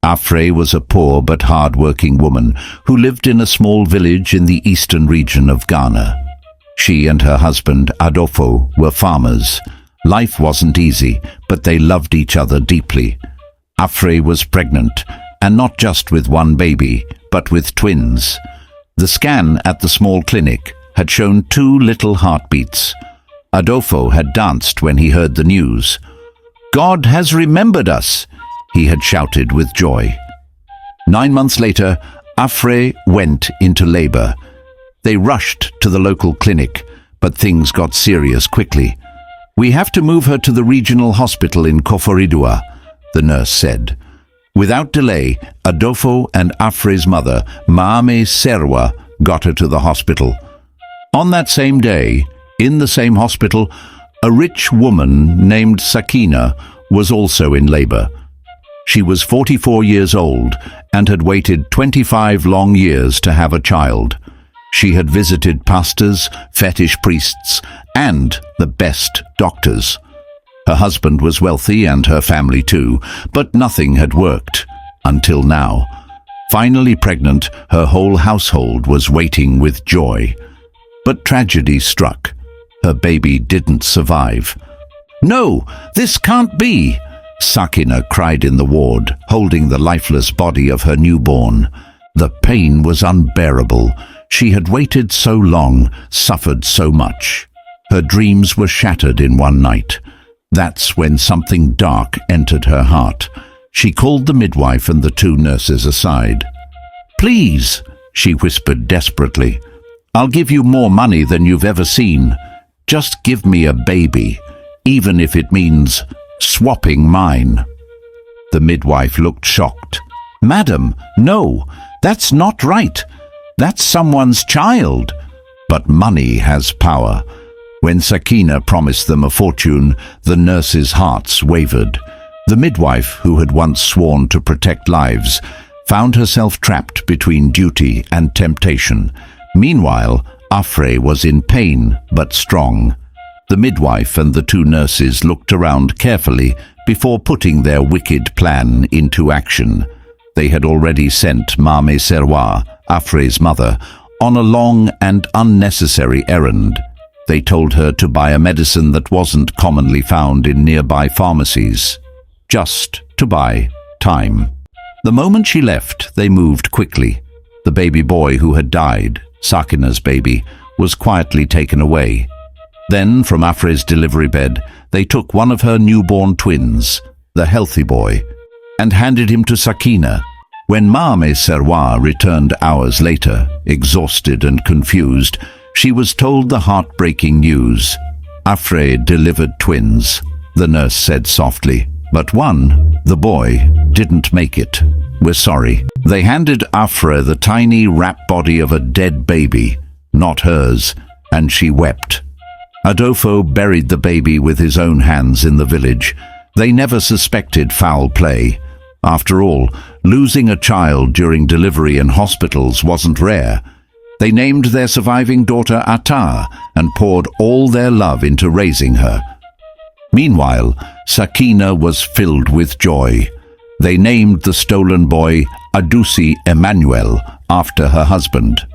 Afrey was a poor but hard-working woman who lived in a small village in the eastern region of Ghana. She and her husband, Adolfo, were farmers. Life wasn't easy, but they loved each other deeply. Afrey was pregnant, and not just with one baby, but with twins. The scan at the small clinic had shown 2 little heartbeats. Adolfo had danced when he heard the news. "God has remembered us," he had shouted with joy. 9 months later, Afrey went into labor. They rushed to the local clinic, but things got serious quickly. "We have to move her to the regional hospital in Koforidua," the nurse said. Without delay, Adolfo and Afrey's mother, Maame Serwa, got her to the hospital. On that same day, in the same hospital, a rich woman named Sakina was also in labor. She was 44 years old and had waited 25 long years to have a child. She had visited pastors, fetish priests, and the best doctors. Her husband was wealthy and her family too, but nothing had worked until now. Finally pregnant, her whole household was waiting with joy. But tragedy struck. Her baby didn't survive. "No, this can't be!" Sakina cried in the ward, holding the lifeless body of her newborn. The pain was unbearable. She had waited so long, suffered so much. Her dreams were shattered in one night. That's when something dark entered her heart. She called the midwife and the 2 nurses aside. "Please," she whispered desperately, "I'll give you more money than you've ever seen. Just give me a baby, even if it means swapping mine." The midwife looked shocked. "Madam, no, that's not right. That's someone's child." But money has power. When Sakina promised them a fortune, the nurses' hearts wavered. The midwife, who had once sworn to protect lives, found herself trapped between duty and temptation. Meanwhile, Afrey was in pain but strong. The midwife and the 2 nurses looked around carefully before putting their wicked plan into action. They had already sent Maame Serwa, Afrey's mother, on a long and unnecessary errand. They told her to buy a medicine that wasn't commonly found in nearby pharmacies, just to buy time. The moment she left, they moved quickly. The baby boy who had died, Sakina's baby, was quietly taken away. Then, from Afrey's delivery bed, they took one of her newborn twins, the healthy boy, and handed him to Sakina. When Maame Serwa returned hours later, exhausted and confused, she was told the heartbreaking news. Afrey delivered twins, the nurse said softly. But one, the boy, didn't make it. "We're sorry." They handed Afrey the tiny wrap body of a dead baby, not hers, and she wept. Adolfo buried the baby with his own hands in the village. They never suspected foul play. After all, losing a child during delivery in hospitals wasn't rare. They named their surviving daughter Ata and poured all their love into raising her. Meanwhile, Sakina was filled with joy. They named the stolen boy Adusi Emmanuel after her husband.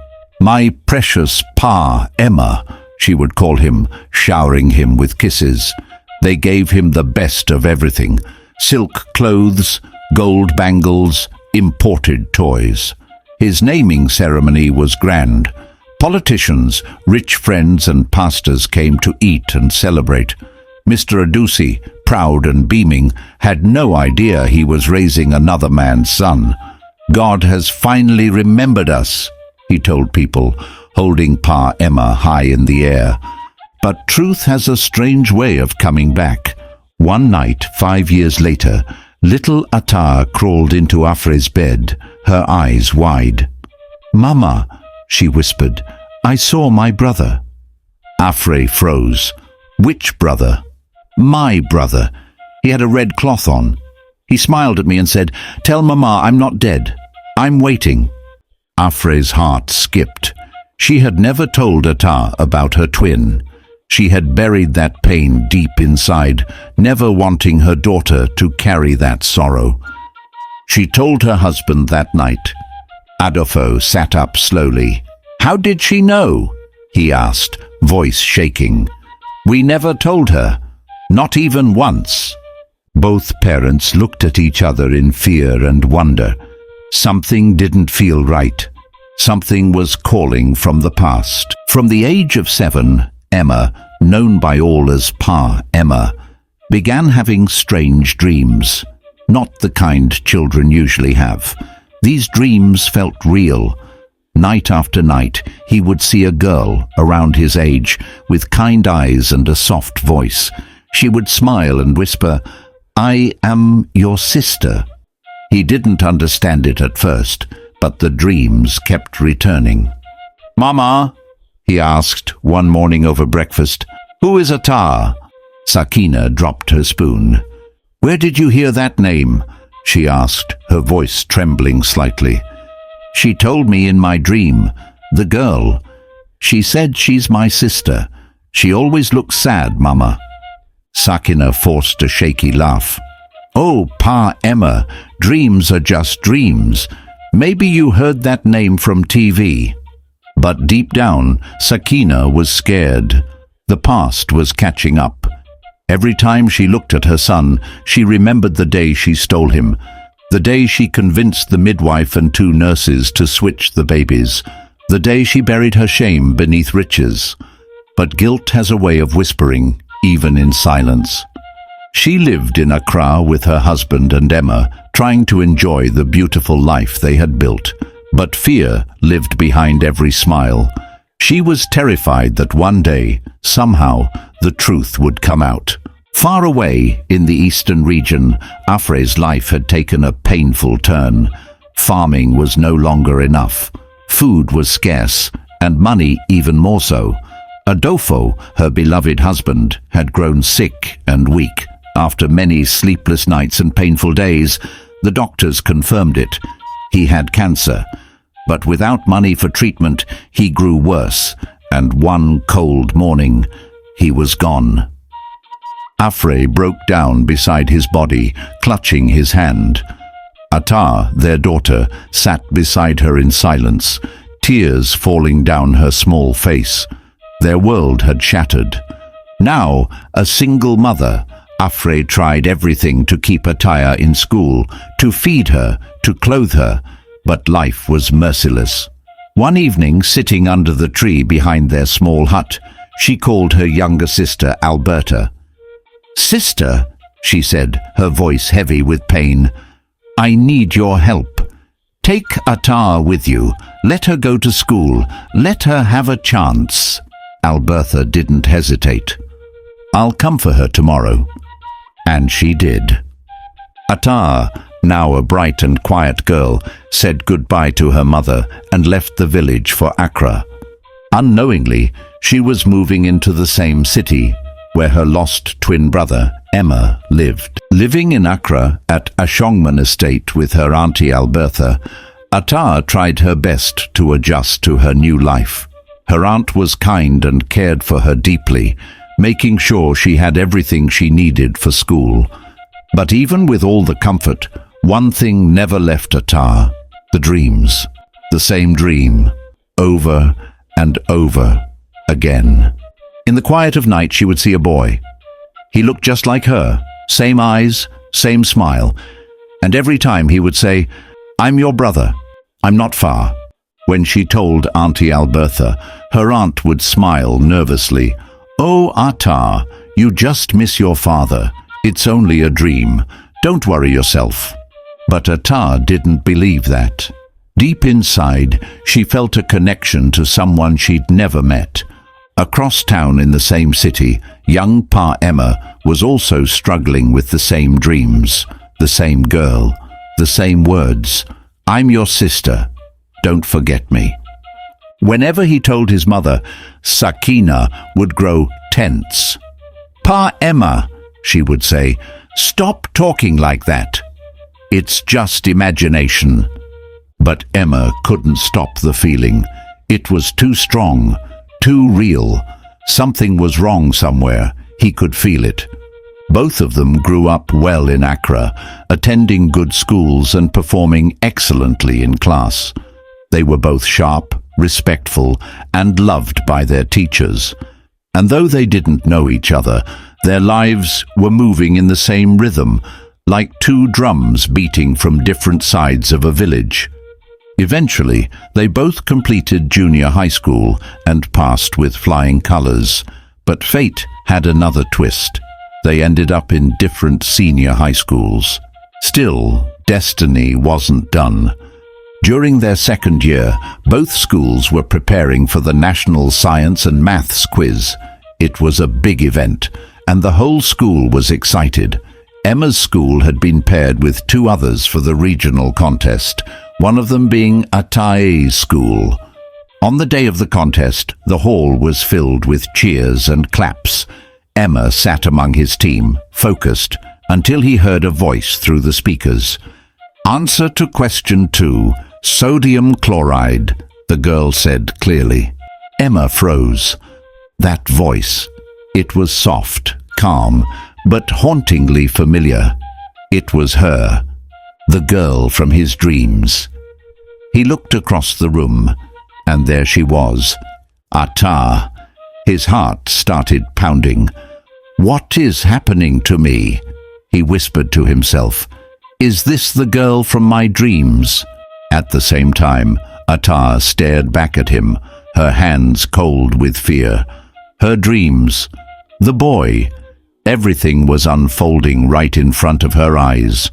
"My precious Pa Emma," she would call him, showering him with kisses. They gave him the best of everything: silk clothes, gold bangles, imported toys. His naming ceremony was grand. Politicians, rich friends and pastors came to eat and celebrate. Mr. Adusi, proud and beaming, had no idea he was raising another man's son. "God has finally remembered us," he told people, holding Pa Emma high in the air. But truth has a strange way of coming back. One night, 5 years later, little Ata crawled into Afrey's bed, her eyes wide. "Mama," she whispered, "I saw my brother." Afrey froze. "Which brother?" "My brother. He had a red cloth on. He smiled at me and said, 'Tell Mama I'm not dead. I'm waiting.'" Afrey's heart skipped. She had never told Ata about her twin. She had buried that pain deep inside, never wanting her daughter to carry that sorrow. She told her husband that night. Adolfo sat up slowly. "How did she know?" he asked, voice shaking. "We never told her, not even once." Both parents looked at each other in fear and wonder. Something didn't feel right. Something was calling from the past. From the age of 7, Emma, known by all as Pa Emma, began having strange dreams. Not the kind children usually have. These dreams felt real. Night after night, he would see a girl around his age with kind eyes and a soft voice. She would smile and whisper, "I am your sister." He didn't understand it at first, but the dreams kept returning. "Mama," he asked one morning over breakfast, "who is Atar?" Sakina dropped her spoon. "Where did you hear that name?" she asked, her voice trembling slightly. "She told me in my dream. The girl. She said she's my sister. She always looks sad, Mama." Sakina forced a shaky laugh. "Oh, Pa Emma, dreams are just dreams. Maybe you heard that name from TV." But deep down, Sakina was scared. The past was catching up. Every time she looked at her son, she remembered the day she stole him, the day she convinced the midwife and 2 nurses to switch the babies, the day she buried her shame beneath riches. But guilt has a way of whispering, even in silence. She lived in Accra with her husband and Emma, trying to enjoy the beautiful life they had built. But fear lived behind every smile. She was terrified that one day, somehow, the truth would come out. Far away in the eastern region, Afrey's life had taken a painful turn. Farming was no longer enough. Food was scarce, and money even more so. Adolfo, her beloved husband, had grown sick and weak. After many sleepless nights and painful days, the doctors confirmed it. He had cancer. But without money for treatment, he grew worse, and one cold morning, he was gone. Afrey broke down beside his body, clutching his hand. Atar, their daughter, sat beside her in silence, tears falling down her small face. Their world had shattered. Now, a single mother, Afrey tried everything to keep Ataya in school, to feed her, to clothe her, but life was merciless. One evening, sitting under the tree behind their small hut, she called her younger sister Alberta. "Sister," she said, her voice heavy with pain, "I need your help. Take Atar with you. Let her go to school. Let her have a chance." Alberta didn't hesitate. "I'll come for her tomorrow." And she did. Atar, now a bright and quiet girl, said goodbye to her mother and left the village for Accra. Unknowingly, she was moving into the same city where her lost twin brother, Emma, lived. Living in Accra at Ashongman Estate with her auntie Alberta, Atar tried her best to adjust to her new life. Her aunt was kind and cared for her deeply, making sure she had everything she needed for school. But even with all the comfort, one thing never left Atar: the dreams. The same dream, over and over again. In the quiet of night, she would see a boy. He looked just like her, same eyes, same smile, and every time he would say, "I'm your brother. I'm not far." When she told Auntie Alberta, her aunt would smile nervously. "Oh, Atar, you just miss your father. It's only a dream. Don't worry yourself." But Atar didn't believe that. Deep inside, she felt a connection to someone she'd never met. Across town in the same city, young Pa Emma was also struggling with the same dreams, the same girl, the same words. "I'm your sister. Don't forget me." Whenever he told his mother, Sakina would grow tense. "Pa Emma," she would say, "stop talking like that. It's just imagination." But Emma couldn't stop the feeling. It was too strong, too real. Something was wrong somewhere. He could feel it. Both of them grew up well in Accra, attending good schools and performing excellently in class. They were both sharp, respectful, and loved by their teachers. And though they didn't know each other, their lives were moving in the same rhythm, like two drums beating from different sides of a village. Eventually, they both completed junior high school and passed with flying colors. But fate had another twist. They ended up in different senior high schools. Still, destiny wasn't done. During their second year, both schools were preparing for the National Science and Maths quiz. It was a big event, and the whole school was excited. Emma's school had been paired with two others for the regional contest, one of them being Atae's school. On the day of the contest, the hall was filled with cheers and claps. Emma sat among his team, focused, until he heard a voice through the speakers. "Answer to question 2, sodium chloride," the girl said clearly. Emma froze. That voice. It was soft, calm, but hauntingly familiar. It was her, the girl from his dreams. He looked across the room, and there she was, Ata. His heart started pounding. "What is happening to me?" he whispered to himself. "Is this the girl from my dreams?" At the same time, Ata stared back at him, her hands cold with fear. Her dreams, the boy, everything was unfolding right in front of her eyes.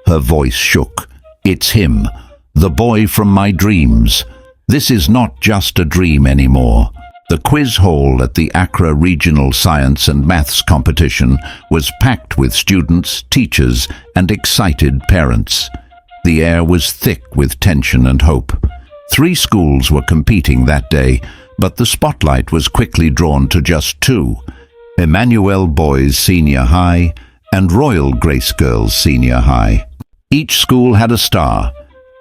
Her voice shook. "It's him, the boy from my dreams. This is not just a dream anymore." The quiz hall at the Accra Regional Science and Maths competition was packed with students, teachers, and excited parents. The air was thick with tension and hope. 3 schools were competing that day, but the spotlight was quickly drawn to just 2, Emmanuel Boys Senior High and Royal Grace Girls Senior High. Each school had a star,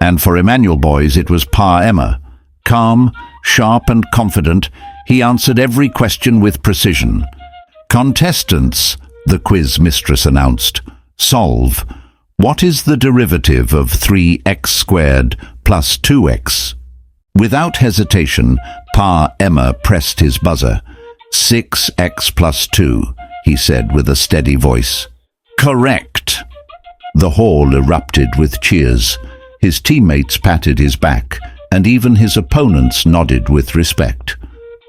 and for Emmanuel Boys it was Pa Emma. Calm, sharp and confident, he answered every question with precision. "Contestants," the quiz mistress announced, "solve. What is the derivative of 3x squared plus 2x? Without hesitation, Pa Emma pressed his buzzer. 6x plus 2, he said with a steady voice. Correct. The hall erupted with cheers. His teammates patted his back, and even his opponents nodded with respect.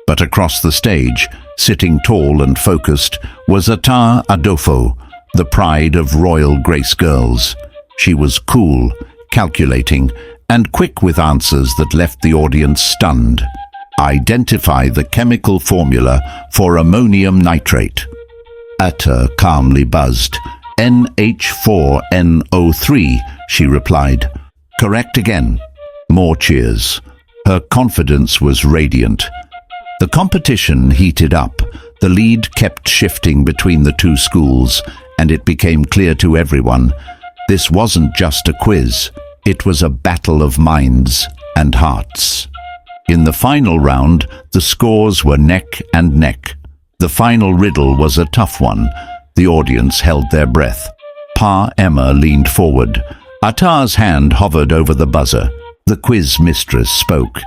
But across the stage, sitting tall and focused, was Ata Adofo, the pride of Royal Grace Girls. She was cool, calculating, and quick with answers that left the audience stunned. Identify the chemical formula for ammonium nitrate. Ata calmly buzzed. NH4NO3, she replied. Correct again. More cheers. Her confidence was radiant. The competition heated up. The lead kept shifting between the two schools, and it became clear to everyone. This wasn't just a quiz. It was a battle of minds and hearts. In the final round, the scores were neck and neck. The final riddle was a tough one. The audience held their breath. Pa Emma leaned forward. Ata's hand hovered over the buzzer. The quiz mistress spoke.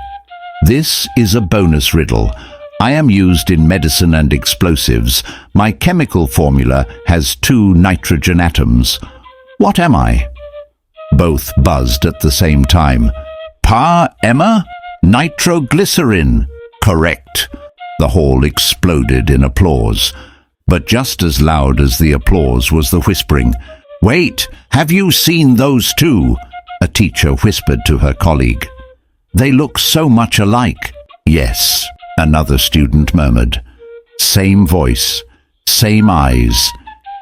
This is a bonus riddle. I am used in medicine and explosives. My chemical formula has 2 nitrogen atoms. What am I? Both buzzed at the same time. Pa Emma? Nitroglycerin. Correct. The hall exploded in applause. But just as loud as the applause was the whispering. Wait, have you seen those 2? A teacher whispered to her colleague. They look so much alike. Yes, another student murmured. Same voice, same eyes,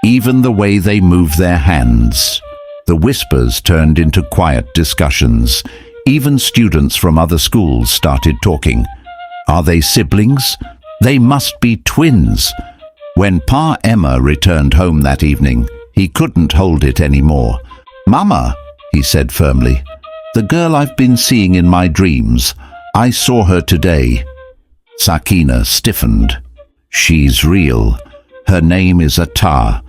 even the way they move their hands. The whispers turned into quiet discussions. Even students from other schools started talking. Are they siblings? They must be twins. When Pa Emma returned home that evening, he couldn't hold it anymore. Mama, he said firmly, the girl I've been seeing in my dreams, I saw her today. Sakina stiffened. She's real. Her name is Ata.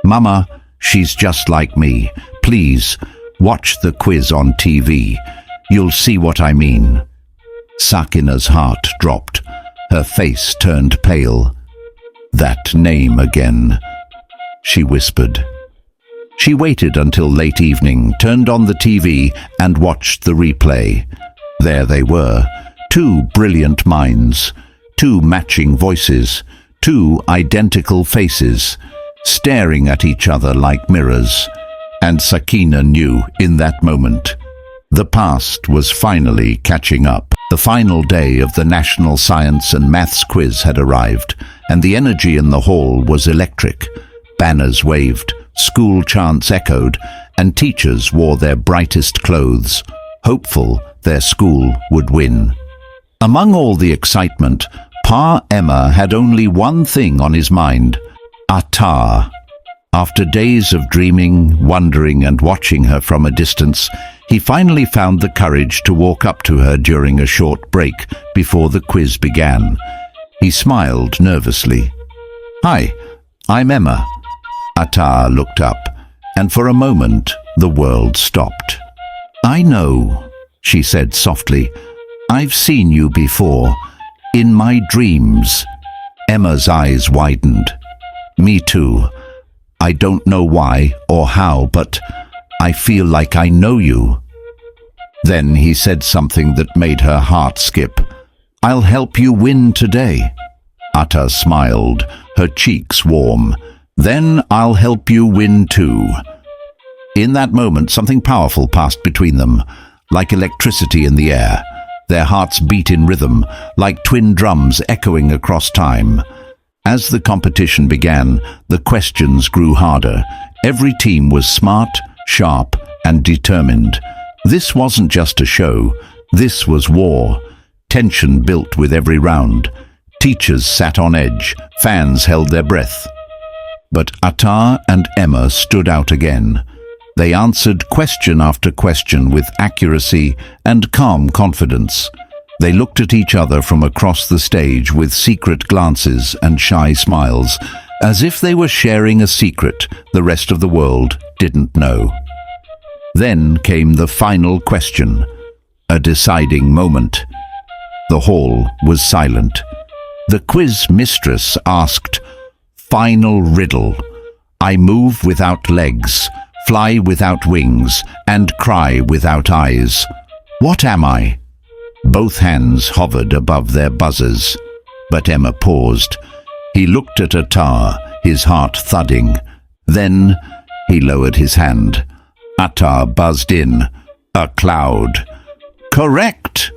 "Mama, she's just like me. Please, watch the quiz on TV. You'll see what I mean." Sakina's heart dropped. Her face turned pale. "That name again," she whispered. She waited until late evening, turned on the TV and watched the replay. There they were, two brilliant minds, two matching voices, two identical faces, staring at each other like mirrors. And Sakina knew in that moment, the past was finally catching up. The final day of the National Science and Maths quiz had arrived, and the energy in the hall was electric. Banners waved, school chants echoed, and teachers wore their brightest clothes, hopeful their school would win. Among all the excitement, Pa Emma had only one thing on his mind: Atar. After days of dreaming, wondering, and watching her from a distance, he finally found the courage to walk up to her during a short break before the quiz began. He smiled nervously. "Hi, I'm Emma." Atar looked up, and for a moment the world stopped. "I know," she said softly. "I've seen you before, in my dreams." Emma's eyes widened. "Me too. I don't know why or how, but I feel like I know you." Then he said something that made her heart skip. "I'll help you win today." Atar smiled, her cheeks warm. "Then I'll help you win too." In that moment, something powerful passed between them, like electricity in the air. Their hearts beat in rhythm, like twin drums echoing across time. As the competition began, the questions grew harder. Every team was smart, sharp, and determined. This wasn't just a show. This was war. Tension built with every round. Teachers sat on edge. Fans held their breath. But Atar and Emma stood out again. They answered question after question with accuracy and calm confidence. They looked at each other from across the stage with secret glances and shy smiles, as if they were sharing a secret the rest of the world didn't know. Then came the final question, a deciding moment. The hall was silent. The quiz mistress asked, "Final riddle. I move without legs, fly without wings, and cry without eyes. What am I?" Both hands hovered above their buzzers, but Emma paused. He looked at Atar, his heart thudding. Then he lowered his hand. Atar buzzed in, "A cloud." "Correct!"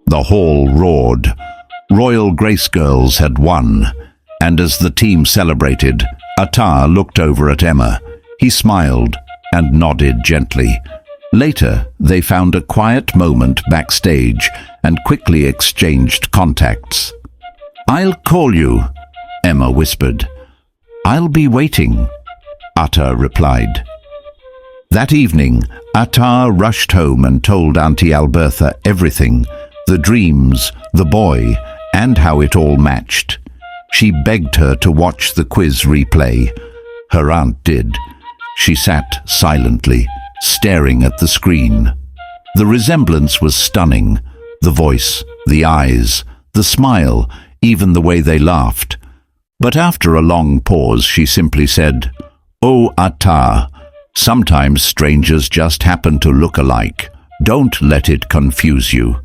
The hall roared. Royal Grace Girls had won, and as the team celebrated, Atar looked over at Emma. He smiled and nodded gently. Later, they found a quiet moment backstage and quickly exchanged contacts. "I'll call you," Emma whispered. "I'll be waiting," Atar replied. That evening, Atar rushed home and told Auntie Albertha everything, the dreams, the boy, and how it all matched. She begged her to watch the quiz replay. Her aunt did. She sat silently, staring at the screen. The resemblance was stunning. The voice, the eyes, the smile, even the way they laughed. But after a long pause, she simply said, "Oh, Atar, sometimes strangers just happen to look alike. Don't let it confuse you."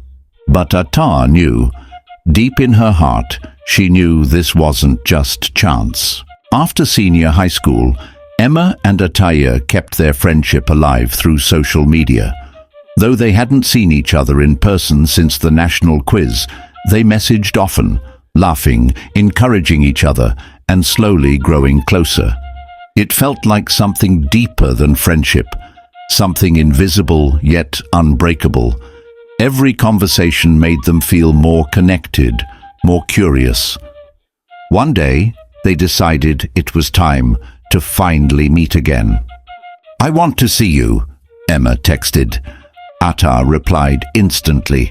But Atar knew. Deep in her heart, she knew this wasn't just chance. After senior high school, Emma and Ataya kept their friendship alive through social media. Though they hadn't seen each other in person since the national quiz, they messaged often, laughing, encouraging each other, and slowly growing closer. It felt like something deeper than friendship, something invisible yet unbreakable. Every conversation made them feel more connected, more curious. One day, they decided it was time to finally meet again. "I want to see you," Emma texted. Atar replied instantly,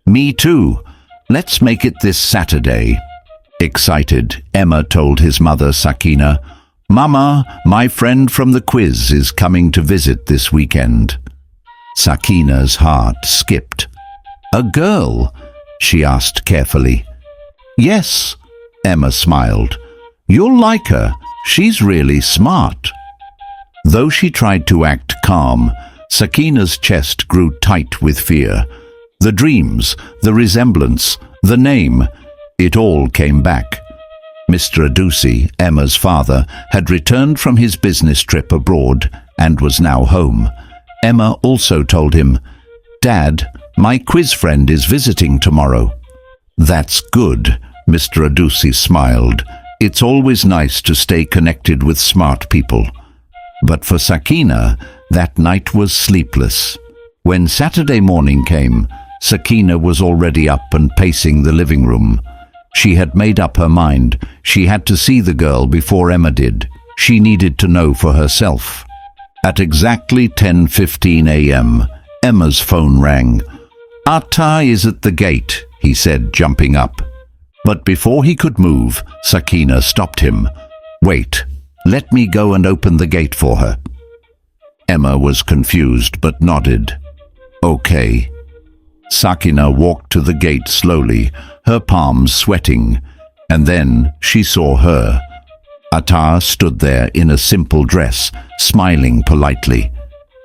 "Me too. Let's make it this Saturday." Excited, Emma told his mother, Sakina, "Mama, my friend from the quiz is coming to visit this weekend." Sakina's heart skipped. "A girl?" she asked carefully. "Yes," Emma smiled. "You'll like her. She's really smart." Though she tried to act calm, Sakina's chest grew tight with fear. The dreams, the resemblance, the name, it all came back. Mr. Adusi, Emma's father, had returned from his business trip abroad and was now home. Emma also told him, "Dad, my quiz friend is visiting tomorrow." "That's good," Mr. Adusi smiled. "It's always nice to stay connected with smart people." But for Sakina, that night was sleepless. When Saturday morning came, Sakina was already up and pacing the living room. She had made up her mind. She had to see the girl before Emma did. She needed to know for herself. At exactly 10:15 a.m., Emma's phone rang. "Atta is at the gate," he said, jumping up. But before he could move, Sakina stopped him. "Wait, let me go and open the gate for her." Emma was confused but nodded. "Okay." Sakina walked to the gate slowly, her palms sweating, and then she saw her. Atta stood there in a simple dress, smiling politely.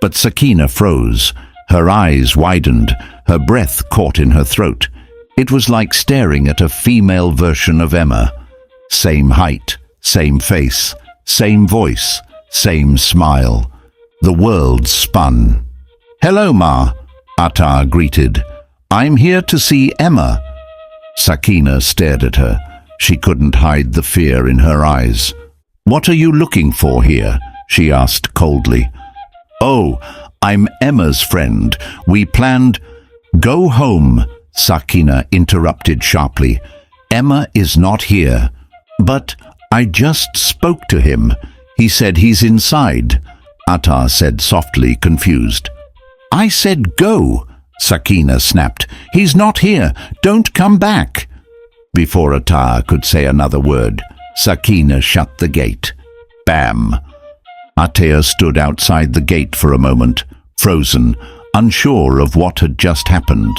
But Sakina froze. Her eyes widened, her breath caught in her throat. It was like staring at a female version of Emma. Same height, same face, same voice, same smile. The world spun. "Hello, Ma," Atta greeted. "I'm here to see Emma." Sakina stared at her. She couldn't hide the fear in her eyes. "What are you looking for here?" she asked coldly. "Oh, I'm Emma's friend. We planned—" "Go home," Sakina interrupted sharply. "Emma is not here." "But I just spoke to him. He said he's inside," Atta said softly, confused. "I said go," Sakina snapped. "He's not here. Don't come back." Before Atta could say another word, Sakina shut the gate. Bam! Atta stood outside the gate for a moment, frozen, unsure of what had just happened.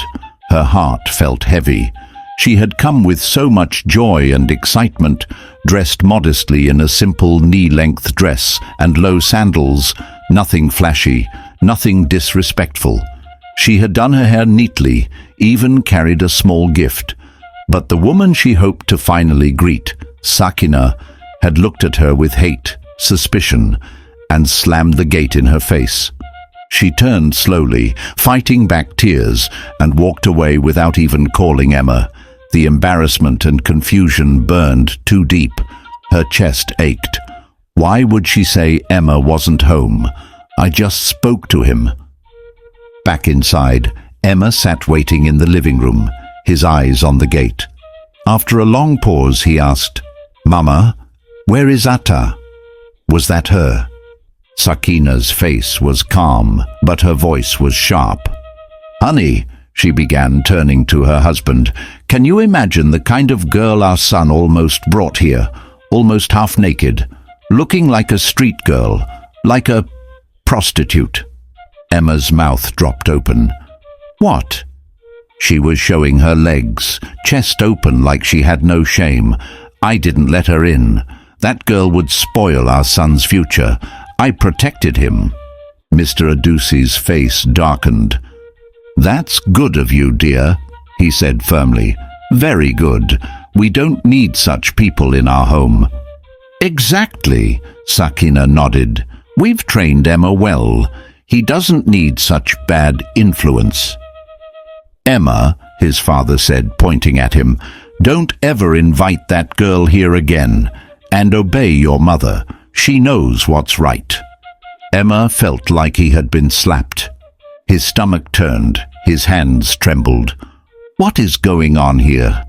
Her heart felt heavy. She had come with so much joy and excitement, dressed modestly in a simple knee-length dress and low sandals, nothing flashy, nothing disrespectful. She had done her hair neatly, even carried a small gift. But the woman she hoped to finally greet, Sakina, had looked at her with hate, suspicion, and slammed the gate in her face. She turned slowly, fighting back tears, and walked away without even calling Emma. The embarrassment and confusion burned too deep. Her chest ached. Why would she say Emma wasn't home? I just spoke to him. Back inside, Emma sat waiting in the living room, his eyes on the gate. After a long pause, he asked, "Mama, where is Atta?" Was that her? Sakina's face was calm, but her voice was sharp. "Honey," she began, turning to her husband, "can you imagine the kind of girl our son almost brought here, almost half naked, looking like a street girl, like a prostitute?" Emma's mouth dropped open. "What?" She was showing her legs, chest open like she had no shame. "I didn't let her in. That girl would spoil our son's future. I protected him." Mr. Adusi's face darkened. "That's good of you, dear," he said firmly. "Very good. We don't need such people in our home." "Exactly," Sakina nodded. "We've trained Emma well. He doesn't need such bad influence." "Emma," his father said, pointing at him, "don't ever invite that girl here again, and obey your mother. She knows what's right." Emma felt like he had been slapped. His stomach turned, his hands trembled. What is going on here?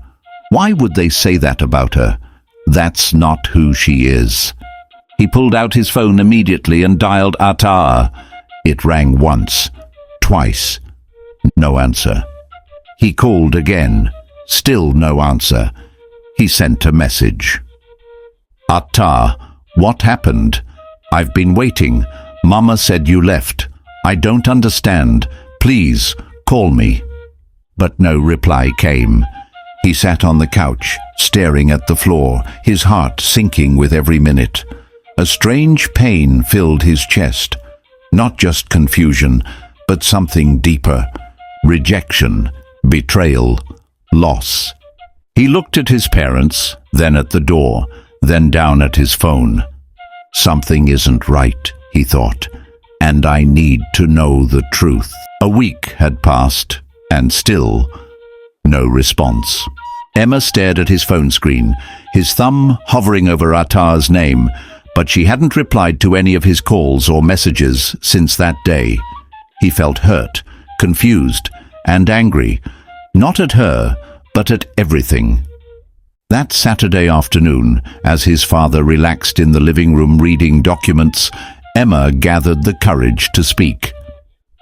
Why would they say that about her? That's not who she is. He pulled out his phone immediately and dialed Atta. It rang once, twice. No answer. He called again. Still no answer. He sent a message. "Atta, What happened? I've been waiting. Mama said you left. I don't understand. Please, call me. But no reply came. He sat on the couch, staring at the floor, his heart sinking with every minute. A strange pain filled his chest. Not just confusion, but something deeper. Rejection, betrayal, loss. He looked at his parents, then at the door, then down at his phone. Something isn't right, he thought, and I need to know the truth. A week had passed, and still no response. Emma stared at his phone screen, his thumb hovering over Atar's name, but she hadn't replied to any of his calls or messages since that day. He felt hurt, confused, and angry, not at her, but at everything. That Saturday afternoon, as his father relaxed in the living room reading documents, Emma gathered the courage to speak.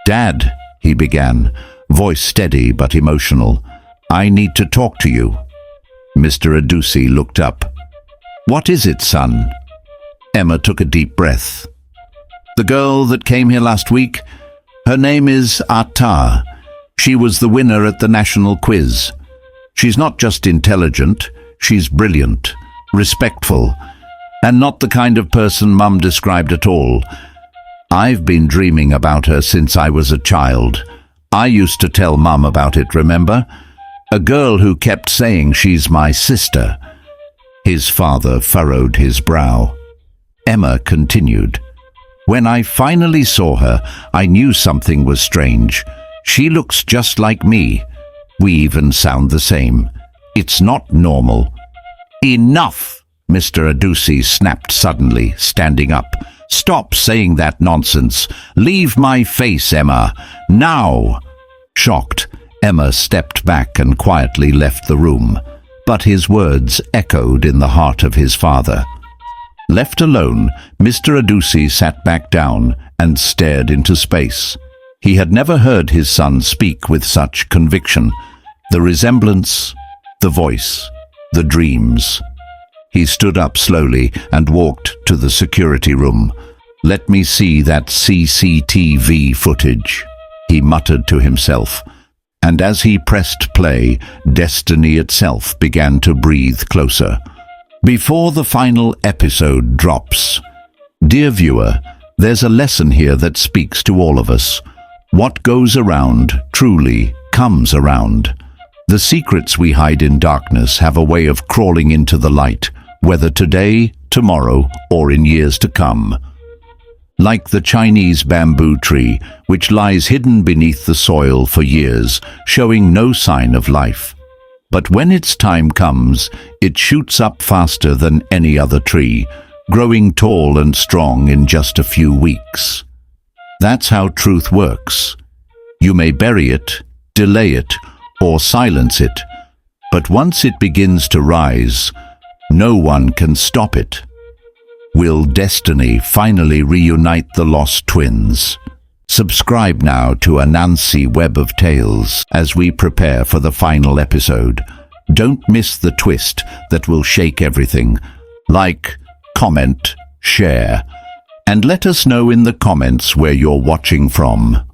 "Dad," he began, voice steady but emotional, "I need to talk to you." Mr. Adusi looked up. "What is it, son?" Emma took a deep breath. "The girl that came here last week, her name is Atar. She was the winner at the national quiz. She's not just intelligent, she's brilliant, respectful, and not the kind of person Mum described at all. I've been dreaming about her since I was a child. I used to tell Mum about it, remember? A girl who kept saying she's my sister." His father furrowed his brow. Emma continued, "When I finally saw her, I knew something was strange. She looks just like me. We even sound the same. It's not normal." "Enough!" Mr. Adusi snapped suddenly, standing up. "Stop saying that nonsense. Leave my face, Emma. Now!" Shocked, Emma stepped back and quietly left the room, but his words echoed in the heart of his father. Left alone, Mr. Adusi sat back down and stared into space. He had never heard his son speak with such conviction. The resemblance, the voice, the dreams. He stood up slowly and walked to the security room. "Let me see that CCTV footage," he muttered to himself. And as he pressed play, destiny itself began to breathe closer. Before the final episode drops, dear viewer, there's a lesson here that speaks to all of us. What goes around truly comes around. The secrets we hide in darkness have a way of crawling into the light, whether today, tomorrow, or in years to come. Like the Chinese bamboo tree, which lies hidden beneath the soil for years, showing no sign of life. But when its time comes, it shoots up faster than any other tree, growing tall and strong in just a few weeks. That's how truth works. You may bury it, delay it, or silence it, but once it begins to rise, no one can stop it. Will destiny finally reunite the lost twins? Subscribe now to Ananse Web of Tales as we prepare for the final episode. Don't miss the twist that will shake everything. Like, comment, share, and let us know in the comments where you're watching from.